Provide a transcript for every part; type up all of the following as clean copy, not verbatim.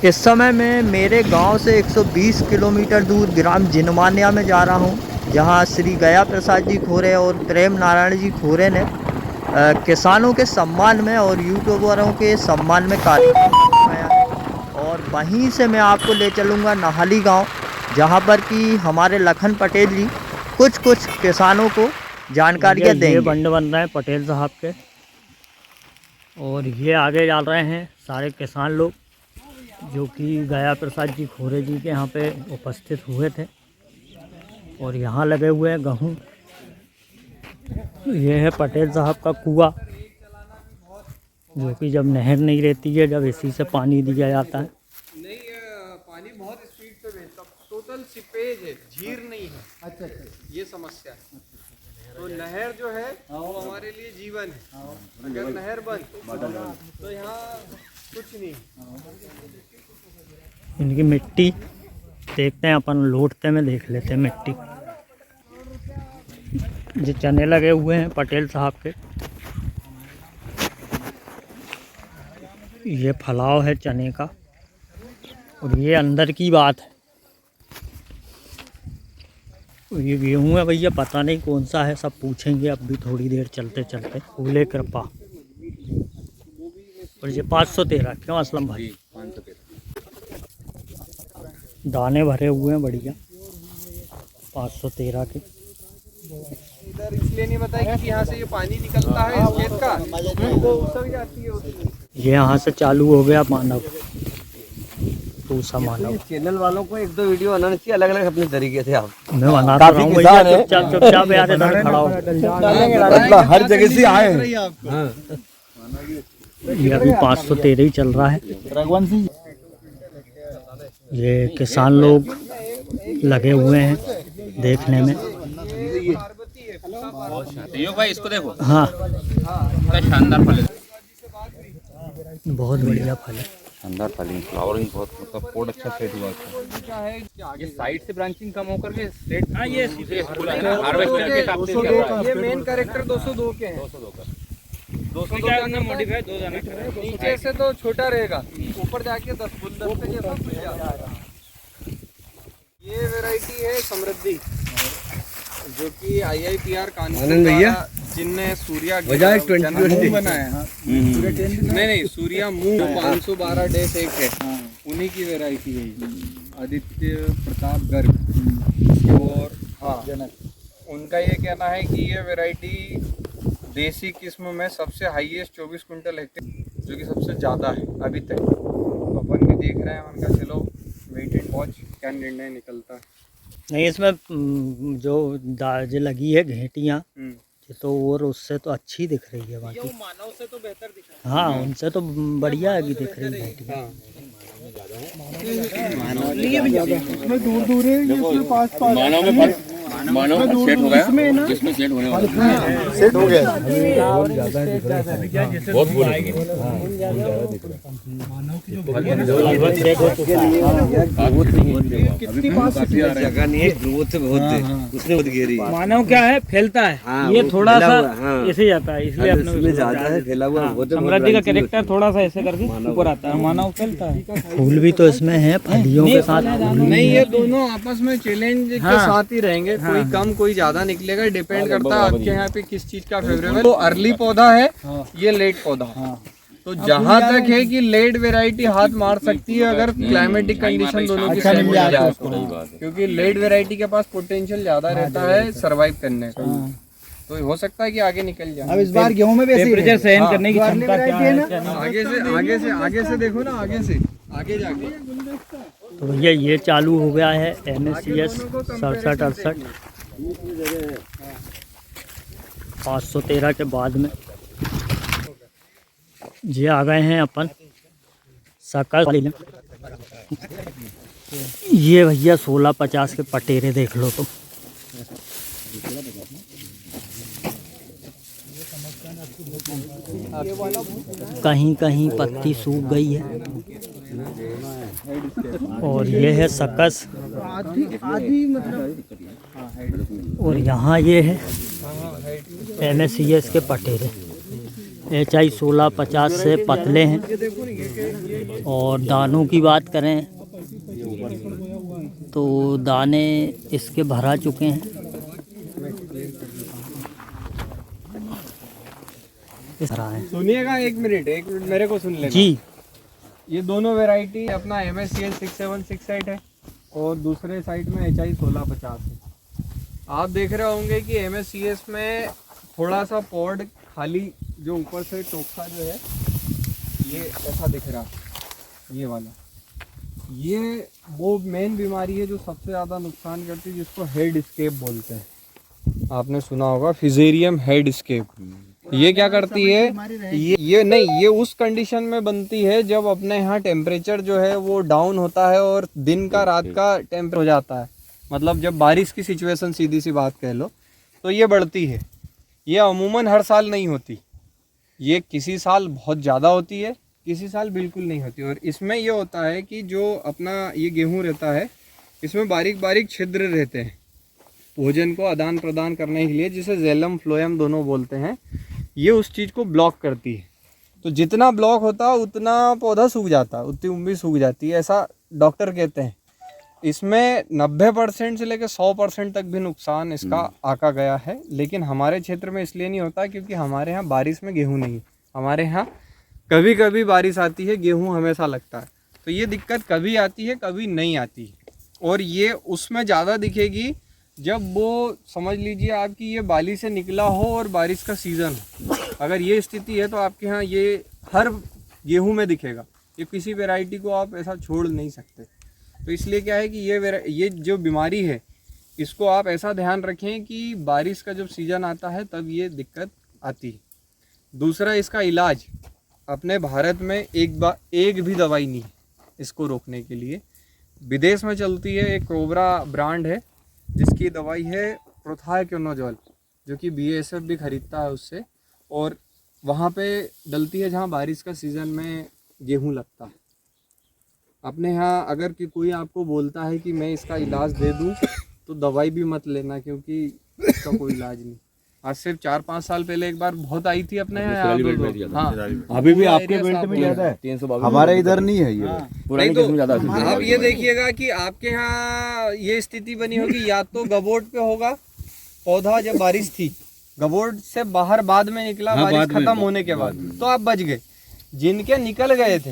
इस समय मैं मेरे गांव से 120 किलोमीटर दूर ग्राम जिनमान्या में जा रहा हूं, जहां श्री गया प्रसाद जी खोरे और प्रेम नारायण जी खोरे ने किसानों के सम्मान में और यूट्यूबरों के सम्मान में कार्यक्रम आया है। और वहीं से मैं आपको ले चलूँगा नाहली गांव, जहां पर कि हमारे लखन पटेल जी कुछ किसानों को जानकारियाँ देंगे। ये बंड बन रहे हैं पटेल साहब के, और ये आगे जा रहे हैं सारे किसान लोग जो कि गया प्रसाद जी खोरे जी के यहाँ पे उपस्थित हुए थे। और यहाँ लगे हुए हैं गेहूँ। ये है पटेल साहब का कुआं, जो कि जब नहर नहीं रहती है, जब इसी से पानी दिया जाता है। नहीं, पानी बहुत स्पीड से बहता, टोटल सीपेज है, झीर नहीं है। अच्छा, ये समस्या है। तो नहर जो है वो हमारे लिए जीवन है। अगर नहर बंद तो यहाँ कुछ नहीं। इनकी मिट्टी देखते हैं, अपन लौटते में देख लेते हैं मिट्टी। जो चने लगे हुए हैं पटेल साहब के, ये फलाव है चने का। और ये अंदर की बात है, ये गेहूँ है भैया, पता नहीं कौन सा है, सब पूछेंगे अब भी थोड़ी देर चलते चलते। फूले कृपा। और ये 513 क्यों असलम भाई? 513 दाने भरे हुए हैं बढ़िया, 513 के। इधर इसलिए नहीं बताया कि यहाँ से ये पानी निकलता है इस खेत का, वो उतर जाती है उसमें। ये यहाँ से चालू हो गया मानव, पूसा मानव। चैनल वालों को एक दो वीडियो बनानी चाहिए अलग अलग अपने तरीके से। आप मैं बनाता रहा हूँ भैया, चुपचाप यार इधर खड़ा हो। हर जगह से आए। ये अभी 513 ही चल रहा है। ये किसान लोग लगे हुए हैं देखने में। भाई इसको देखो। हाँ, शानदार फल है, बहुत बढ़िया फल है, शानदार फल है। फ्लावरिंग बहुत, मतलब पोर्ट अच्छा सेट हुआ है। ये साइड से ब्रांचिंग कम होकर के स्ट्रेट, हाँ ये सीधे हार्वेस्टर के हिसाब से ये मेन कैरेक्टर 202 के हैं। 202 का मॉडिफाई 2 जाना, नीचे से तो छोटा रहेगा, ऊपर जाके 10 गुलदस्ते जैसा खुल जाएगा। ये वैरायटी है समृद्धि, जो कि IIPR कानून भैया जिनने सूर्या मूंग बनाया है। नहीं, सूर्या मूंग 512 डेज एक है, उन्हीं की वैरायटी है। आदित्य प्रताप गर्ग और हाँ जनक, उनका ये कहना है कि ये वैरायटी देसी किस्म में सबसे हाईएस्ट 24 कुंटल हेक्टेयर, जो कि सबसे ज़्यादा है अभी तक। तो अपन भी देख रहे हैं, उनका चलो वेट एंड वॉच क्या निर्णय निकलता है। नहीं इसमें जो दाज लगी है घेटियाँ, तो और उससे तो अच्छी दिख रही है बाकी। मानव से तो बेहतर दिख रहा है। हाँ, उनसे तो बढ़िया है दिख रही है घेटियाँ। दूर है, मानव में फल, मानव सेट हो गया, जिसमें सेट होने वाला सेट हो गया। बहुत फूल है। जगह नहीं है, ग्रोथ बहुत है, उसने बहुत घेरी। मानव क्या है, फैलता है। ये थोड़ा सा ऐसे जाता है, इसलिए अपने ज्यादा है फैला हुआ। समृद्धि का कैरेक्टर थोड़ा सा ऐसे करके ऊपर आता है, मानव फैलता है। फूल भी तो इसमें है, फलियों के साथ। नहीं, ये दोनों आपस में चैलेंज के साथ ही रहेंगे। कोई कम कोई ज्यादा निकलेगा, डिपेंड करता है आपके यहाँ पे किस चीज का फेवरेबल। तो अर्ली पौधा है, ये लेट पौधा। तो जहाँ तक है कि लेट वैरायटी हाथ मार सकती है अगर क्लाइमेटिक कंडीशन दोनों की सेम हो जाए, क्योंकि लेट वैरायटी के पास पोटेंशियल ज्यादा रहता है सरवाइव करने का। तो हो सकता है कि आगे निकल जाए। अब इस बार गेहूं में टेम्परेचर सहन करने की क्षमता क्या है? आगे से देखो ना, आगे से आगे जाके। तो भैया ये चालू हो गया है MSCS 67-68 513 के बाद में। ये आ गए हैं अपन सकल। ये भैया 1650 के पटेरे देख लो तुम। कहीं कहीं पत्ती सूख गई है। और ये है सकस, और यहाँ ये है MSCS के पटेरे। HI 1650 से पतले हैं। और दानों की बात करें तो दाने इसके भरा चुके हैं। इस तरह है सुनिएगा, एक मिनट मेरे को सुन लेना जी। ये दोनों वैरायटी अपना MSCL 6768 है और दूसरे साइड में HI 1650 है। आप देख रहे होंगे कि MSCS में थोड़ा सा पॉड खाली, जो ऊपर से टोक्सा जो है ये ऐसा दिख रहा है, ये वाला, ये वो मेन बीमारी है जो सबसे ज़्यादा नुकसान करती है, जिसको हेड स्केप बोलते हैं। आपने सुना होगा फिजेरियम हेड स्केप। ये क्या करती है, ये नहीं, ये उस कंडीशन में बनती है जब अपने यहाँ टेम्परेचर जो है वो डाउन होता है और दिन का रात का टेम्परेचर हो जाता है। मतलब जब बारिश की सिचुएशन, सीधी सी बात कह लो, तो ये बढ़ती है। ये अमूमन हर साल नहीं होती, ये किसी साल बहुत ज़्यादा होती है, किसी साल बिल्कुल नहीं होती। और इसमें ये होता है कि जो अपना ये गेहूं रहता है, इसमें बारीक बारीक छिद्र रहते हैं भोजन को आदान प्रदान करने के लिए, जिसे जेलम फ्लोएम दोनों बोलते हैं। ये उस चीज़ को ब्लॉक करती है। तो जितना ब्लॉक होता है उतना पौधा सूख जाता है, उतनी उम्मीद सूख जाती है, ऐसा डॉक्टर कहते हैं। इसमें 90% से लेकर 100% तक भी नुकसान इसका आका गया है। लेकिन हमारे क्षेत्र में इसलिए नहीं होता क्योंकि हमारे यहाँ बारिश में गेहूँ नहीं, हमारे यहाँ कभी कभी बारिश आती है, गेहूँ हमेशा लगता है। तो ये दिक्कत कभी आती है, कभी नहीं आती है। और ये उसमें ज़्यादा दिखेगी जब वो, समझ लीजिए आपकी ये बाली से निकला हो और बारिश का सीज़न हो। अगर ये स्थिति है तो आपके यहाँ ये हर गेहूं में दिखेगा। ये किसी वैरायटी को आप ऐसा छोड़ नहीं सकते। तो इसलिए क्या है कि ये जो बीमारी है, इसको आप ऐसा ध्यान रखें कि बारिश का जब सीज़न आता है तब ये दिक्कत आती है। दूसरा, इसका इलाज अपने भारत में एक भी दवाई नहीं है इसको रोकने के लिए। विदेश में चलती है, एक कोबरा ब्रांड है जिसकी दवाई है प्रोथायोनोजोल, जो कि BASF भी खरीदता है उससे, और वहाँ पे डलती है जहाँ बारिश का सीज़न में गेहूँ लगता है। अपने यहाँ अगर कि कोई आपको बोलता है कि मैं इसका इलाज दे दूँ, तो दवाई भी मत लेना, क्योंकि इसका कोई इलाज नहीं। आज से 4-5 साल पहले एक बार बहुत आई थी अपने यहाँ। हाँ, अभी भी आपके बेल्ट में ज्यादा है, हमारे इधर नहीं है ये। नहीं तो आप ये देखिएगा कि आपके यहाँ ये स्थिति बनी होगी, या तो गबोट पे होगा पौधा जब बारिश थी, गबोट से बाहर बाद में निकला, बारिश खत्म होने के बाद, तो आप बच गए। जिनके निकल गए थे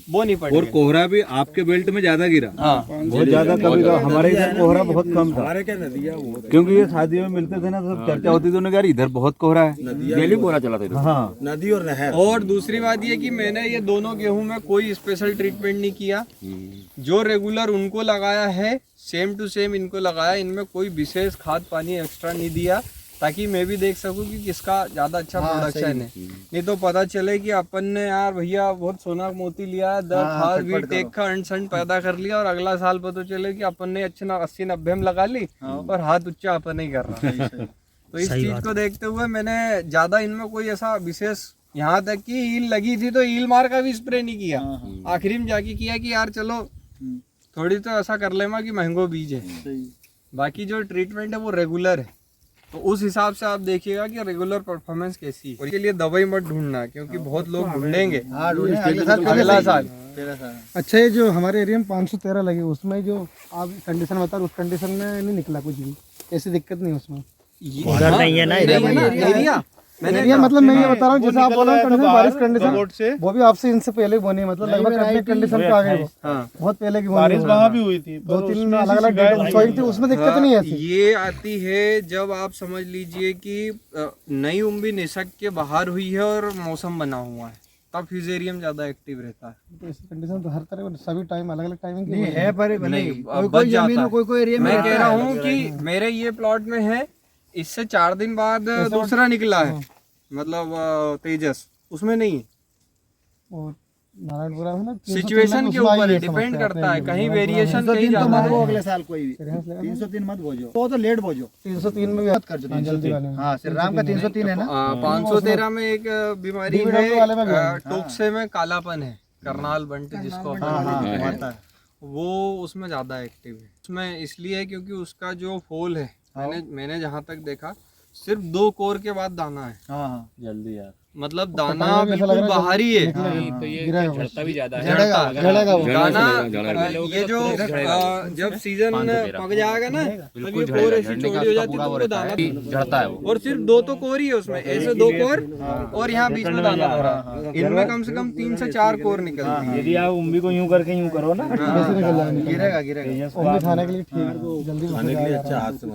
वो नहीं पड़े। और कोहरा भी आपके बेल्ट में ज्यादा गिरा, बहुत ज्यादा। कभी हमारे इधर कोहरा बहुत कम था, हमारे क्या नदियाँ, क्योंकि ये शादियों में मिलते थे ना, तो सब चर्चा होती थी यार इधर बहुत कोहरा है, डेली कोहरा चला था। हाँ, नदी और नहर। और दूसरी बात ये कि मैंने ये दोनों गेहूं में कोई स्पेशल ट्रीटमेंट नहीं किया। जो रेगुलर उनको लगाया है, सेम टू सेम इनको लगाया। इनमें कोई विशेष खाद पानी एक्स्ट्रा नहीं दिया, ताकि मैं भी देख सकूं कि किसका ज़्यादा अच्छा प्रोडक्शन है। नहीं तो पता चले कि अपन ने यार भैया बहुत सोना मोती लिया, खाद भी टेक का अंट पैदा कर लिया, और अगला साल पता चले कि अपन ने अच्छे 80-90 में लगा ली और हाथ उच्चा अपन नहीं कर रहा। तो इस चीज़ को देखते हुए मैंने ज़्यादा इनमें कोई ऐसा विशेष, यहाँ तक कि ईल लगी थी तो ईल मार का भी स्प्रे नहीं किया। आखिरी में जाके किया कि यार चलो थोड़ी तो ऐसा कर लेमा कि महंगो बीज है। बाकी जो ट्रीटमेंट है वो रेगुलर है। तो उस हिसाब से आप देखिएगा कि रेगुलर परफॉर्मेंस कैसी है। और इसके लिए दवाई मत ढूंढना, क्योंकि बहुत लोग ढूंढेंगे अगला साल। अच्छा, ये जो हमारे एरिया में 513 लगे, उसमें जो आप कंडीशन बता रहे उस कंडीशन में नहीं निकला कुछ भी, ऐसी दिक्कत नहीं उसमें। उधर नहीं है ना, एरिया एरिया मतलब मैं ये बता रहा हूँ, जैसे आप बोल रहे हैं बारिश कंडीशन, वो भी आपसे इनसे पहले बोनी है, मतलब लगभग कंडीशन पे आ गए वो। बहुत पहले की बारिश वहाँ भी हुई थी, 2-3 अलग अलग डेट थी, उसमें दिक्कत नहीं है। ये आती है जब आप समझ लीजिए कि नई उम्र निसक के बाहर हुई है और मौसम बना हुआ है, तब फिजेरियम ज्यादा एक्टिव रहता है। तो इस कंडीशन तो हर तरह सभी टाइम अलग अलग टाइमिंग नहीं है, पर कोई जमीन में कोई एरिया में। मैं कह रहा हूँ कि मेरे ये प्लॉट में है, इससे 4 दिन बाद दूसरा निकला है, मतलब तेजस, उसमें नहीं है। और नारायणपुरा है ना, सिचुएशन के ऊपर डिपेंड करता है, कहीं वेरिएशन कहीं ज्यादा है। अगले साल कोई भी 303 मत बोझो, तो लेट बोझो। 303 में भी मत कर जल्दी। हाँ, श्री राम का 303 है ना। 513 में एक बीमारी है, टोक्से में कालापन है, करनाल बंट जिसको है, वो उसमें ज्यादा एक्टिव है। उसमें इसलिए है क्योंकि उसका जो फूल है, मैंने जहाँ तक देखा सिर्फ 2 कोर के बाद दाना है। हाँ, जल्दी यार, मतलब दाना बिल्कुल बाहरी है। तो ये झड़ता भी ज्यादा है। झड़ेगा वो दाना ये जो जब सीजन पक जाएगा ना तब ये कोर ऐसी चौड़ी हो जाती है तो दाना झड़ता है वो। और सिर्फ 2 तो कोर ही है उसमें, ऐसे 2 कोर और यहाँ बीच में दाना हो रहा है। इनमें कम से कम 3 से 4 कोर निकलती है। यदि आप उम्मी को यूं करके यूं करो ना गिरेगा गिरेगा। उम्मी खाने के लिए ठीक है, जल्दी खाने के लिए अच्छा हाथ से।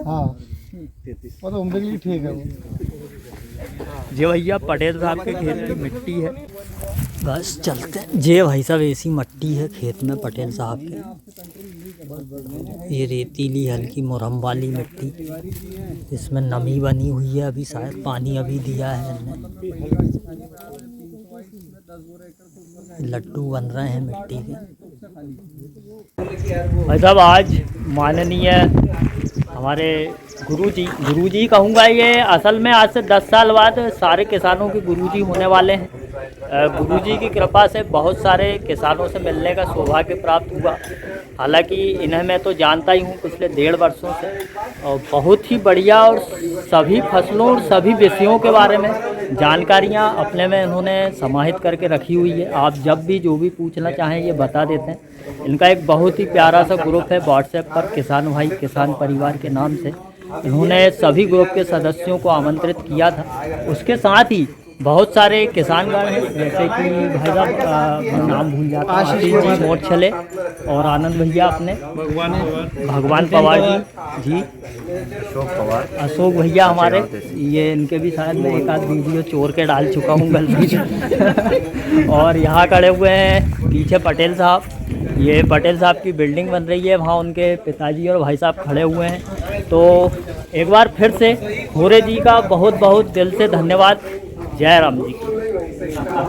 हाँ वो तो उम्मी के लिए ठीक है वो। ये भैया पटेल साहब के खेत की मिट्टी है। बस चलते हैं। ये भाई साहब ऐसी मिट्टी है खेत में पटेल साहब के। ये रेतीली हल्की मुरम वाली मिट्टी, इसमें नमी बनी हुई है। अभी शायद पानी अभी दिया है इन्होंने। लड्डू बन रहे हैं मिट्टी के। भाई साहब आज माननीय हमारे गुरुजी कहूँगा, ये असल में आज से 10 साल बाद सारे किसानों के गुरुजी होने वाले हैं। गुरुजी की कृपा से बहुत सारे किसानों से मिलने का सौभाग्य प्राप्त हुआ। हालांकि इन्हें मैं तो जानता ही हूँ पिछले 1.5 वर्षों से, और बहुत ही बढ़िया और सभी फसलों और सभी विषयों के बारे में जानकारियाँ अपने में इन्होंने समाहित करके रखी हुई है। आप जब भी जो भी पूछना चाहें ये बता देते हैं। इनका एक बहुत ही प्यारा सा ग्रुप है व्हाट्सएप पर, किसान भाई किसान परिवार के नाम से। इन्होंने सभी ग्रुप के सदस्यों को आमंत्रित किया था। उसके साथ ही बहुत सारे किसानगण हैं, जैसे कि भाई साहब नाम भूल जाता हूँ, आशीष जी मोटछले और आनंद भैया अपने, भगवान पवार जी, अशोक भैया हमारे, ये इनके भी शायद मैं एक आध वीडियो चोर के डाल चुका हूँ गलती से। और यहाँ खड़े हुए हैं पीछे पटेल साहब। ये पटेल साहब की बिल्डिंग बन रही है, वहाँ उनके पिताजी और भाई साहब खड़े हुए हैं। तो एक बार फिर से होरे जी का बहुत बहुत दिल से धन्यवाद। जय राम जी।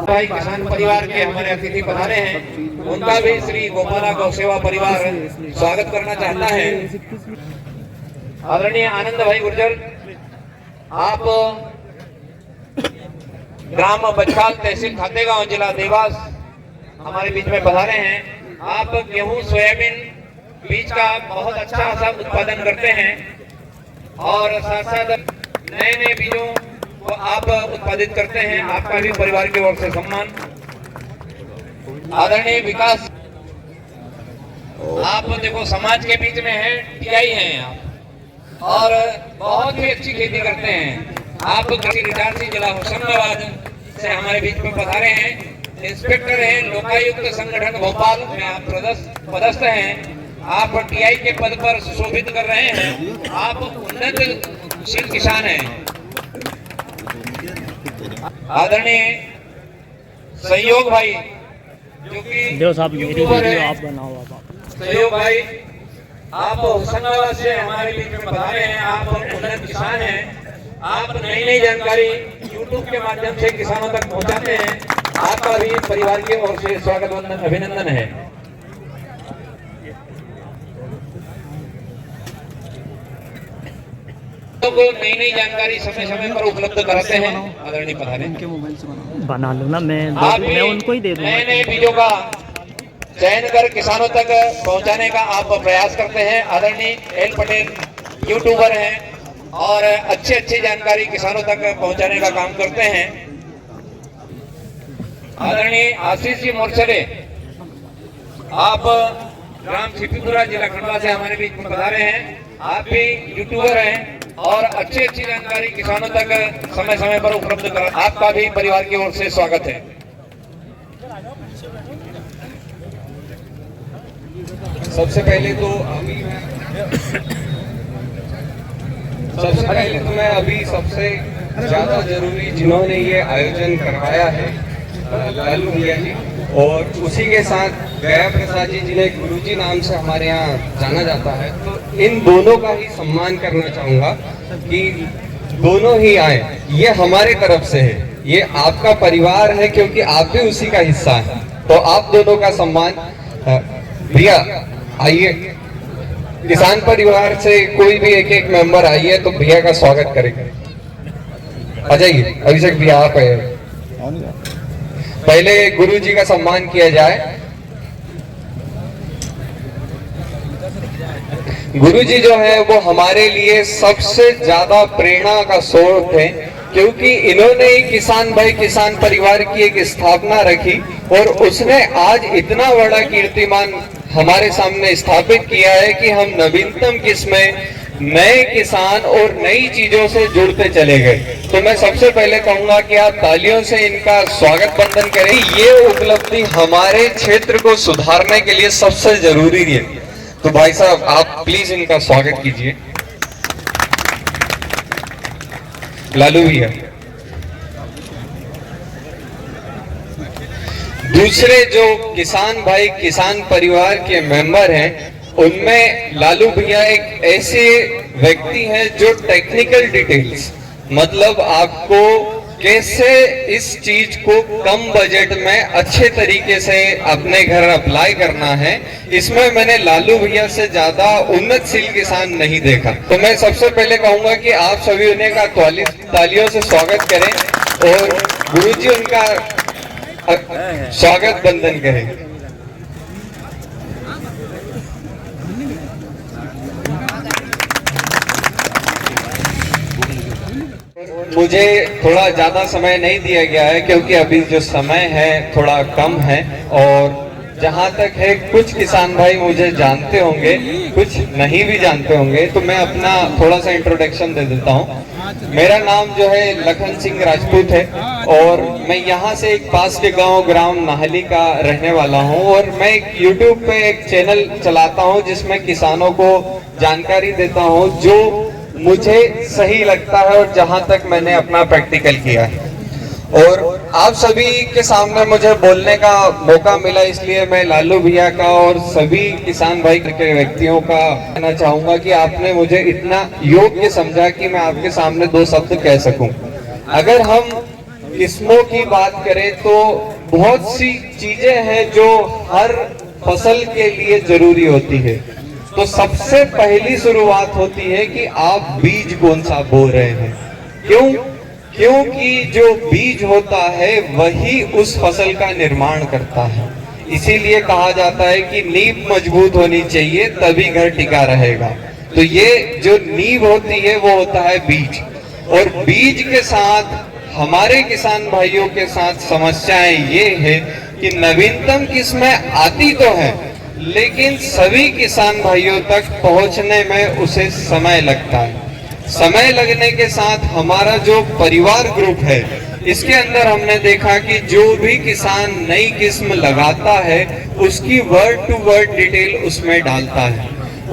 भाई किसान परिवार के हमारे अतिथि पधारे हैं, उनका भी श्री गोपाला गौ सेवा परिवार स्वागत करना चाहता है। आदरणीय आनंद भाई गुर्जर, आप ग्राम बचकाल तहसील खातेगांव जिला देवास हमारे बीच में पधारे हैं। आप गेहूं सोयाबीन बीज का बहुत अच्छा सा उत्पादन करते हैं और साथ साथ नए नए बीजों को आप उत्पादित करते हैं। आपका भी परिवार की ओर से सम्मान। आदरणीय विकास, आप देखो समाज के बीच में है, टीआई हैं आप और बहुत ही अच्छी खेती करते हैं। आप कृषि रिटायर्ड जिला होशंगाबाद से हमारे बीच में पधारे हैं। इंस्पेक्टर हैं लोकायुक्त संगठन भोपाल में आप पदस्थ हैं। आप टीआई के पद पर सुशोभित कर रहे हैं। आप उन्नतशील किसान हैं। आदरणीय सहयोग भाई जो कि आप बनाओ। सहयोग भाई, आप होशंगाबाद से हमारे बीच में पधारे हैं। आप उन्नत किसान हैं। आप नई नई जानकारी यूट्यूब के माध्यम से किसानों तक पहुंचाते हैं। आपका भी परिवार की ओर से स्वागत अभिनंदन है। को नई नई जानकारी समय समय पर उपलब्ध कराते हैं। आदरणीय पधारे बना लो ना, मैं उनको ही दे दूंगा। नए नए बीजों का चयन कर किसानों तक पहुंचाने का आप प्रयास करते हैं। आदरणीय एल पटेल यूट्यूबर हैं और अच्छी जानकारी किसानों तक पहुंचाने का काम करते हैं। आदरणीय आशीष जी मोरछले, आप ग्राम छिपीपुरा जिला खंडवा से हमारे बीच में पधारे हैं। आप भी यूट्यूबर हैं और अच्छी जानकारी किसानों तक समय समय पर उपलब्ध करा। आपका भी परिवार की ओर से स्वागत है। सबसे पहले तो मैं अभी सबसे ज्यादा जरूरी जिन्होंने ये आयोजन करवाया है लालू भैया जी, और उसी के साथ गया प्रसाद जी जिन्हें गुरुजी नाम से हमारे यहाँ जाना जाता है, तो इन दोनों का ही सम्मान करना चाहूंगा कि दोनों ही आए। ये हमारे तरफ से है, ये आपका परिवार है क्योंकि आप भी उसी का हिस्सा है। तो आप दोनों का सम्मान। भैया आइए, किसान परिवार से कोई भी एक मेंबर आइए तो भैया का स्वागत करेंगे। आ जाइए अभिषेक भैया, आप आइए। पहले गुरु जी का सम्मान किया जाए। गुरु जी जो है वो हमारे लिए सबसे ज्यादा प्रेरणा का स्रोत है, क्योंकि इन्होंने ही किसान भाई किसान परिवार की एक स्थापना रखी और उसने आज इतना बड़ा कीर्तिमान हमारे सामने स्थापित किया है कि हम नवीनतम किस्में नए किसान और नई चीजों से जुड़ते चले गए। तो मैं सबसे पहले कहूंगा कि आप तालियों से इनका स्वागत बंधन करें। ये उपलब्धि हमारे क्षेत्र को सुधारने के लिए सबसे जरूरी है। तो भाई साहब आप प्लीज इनका स्वागत कीजिए। लालू भैया। दूसरे जो किसान भाई किसान परिवार के मेंबर हैं, उनमें लालू भैया एक ऐसे व्यक्ति हैं जो टेक्निकल डिटेल्स, मतलब आपको कैसे इस चीज को कम बजट में अच्छे तरीके से अपने घर अप्लाई करना है, इसमें मैंने लालू भैया से ज्यादा उन्नतशील किसान नहीं देखा। तो मैं सबसे पहले कहूंगा कि आप सभी उन्हें का तालियों से स्वागत करें और गुरुजी उनका स्वागत बंधन करें। मुझे थोड़ा ज्यादा समय नहीं दिया गया है क्योंकि अभी जो समय है थोड़ा कम है, और जहां तक है कुछ किसान भाई मुझे जानते होंगे, कुछ नहीं भी जानते होंगे, तो मैं अपना थोड़ा सा इंट्रोडक्शन दे देता हूं। मेरा नाम जो है लखन सिंह राजपूत है और मैं यहाँ से एक पास के गांव ग्राम नाहली का रहने वाला हूँ, और मैं एक यूट्यूब पे एक चैनल चलाता हूँ जिसमें किसानों को जानकारी देता हूँ जो मुझे सही लगता है और जहां तक मैंने अपना प्रैक्टिकल किया है। और आप सभी के सामने मुझे बोलने का मौका मिला, इसलिए मैं लालू भैया का और सभी किसान भाई के व्यक्तियों का कहना चाहूंगा कि आपने मुझे इतना योग्य समझा कि मैं आपके सामने दो शब्द कह सकूं। अगर हम किस्मों की बात करें तो बहुत सी चीजें हैं जो हर फसल के लिए जरूरी होती है। तो सबसे पहली शुरुआत होती है कि आप बीज कौन सा बो रहे हैं। क्यों? क्योंकि जो बीज होता है वही उस फसल का निर्माण करता है। इसीलिए कहा जाता है कि नींव मजबूत होनी चाहिए तभी घर टिका रहेगा। तो ये जो नींव होती है वो होता है बीज, और बीज के साथ हमारे किसान भाइयों के साथ समस्याएं ये है कि नवीनतम किस्में आती तो है लेकिन सभी किसान भाइयों तक पहुंचने में उसे समय लगता है। समय लगने के साथ हमारा जो परिवार ग्रुप है इसके अंदर हमने देखा कि जो भी किसान नई किस्म लगाता है उसकी वर्ड टू वर्ड डिटेल उसमें डालता है।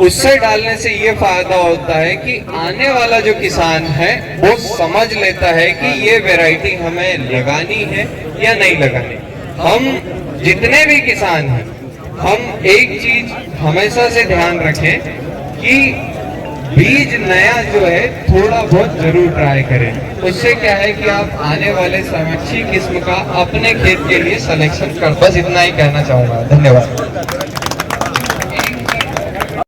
उससे डालने से ये फायदा होता है कि आने वाला जो किसान है वो समझ लेता है कि ये वैरायटी हमें लगानी है या नहीं लगानी। हम जितने भी किसान हैं हम एक चीज हमेशा से ध्यान रखें कि बीज नया जो है थोड़ा बहुत जरूर ट्राई करें। उससे क्या है कि आप आने वाले समय अच्छी किस्म का अपने खेत के लिए सिलेक्शन कर। बस इतना ही कहना चाहूंगा। धन्यवाद।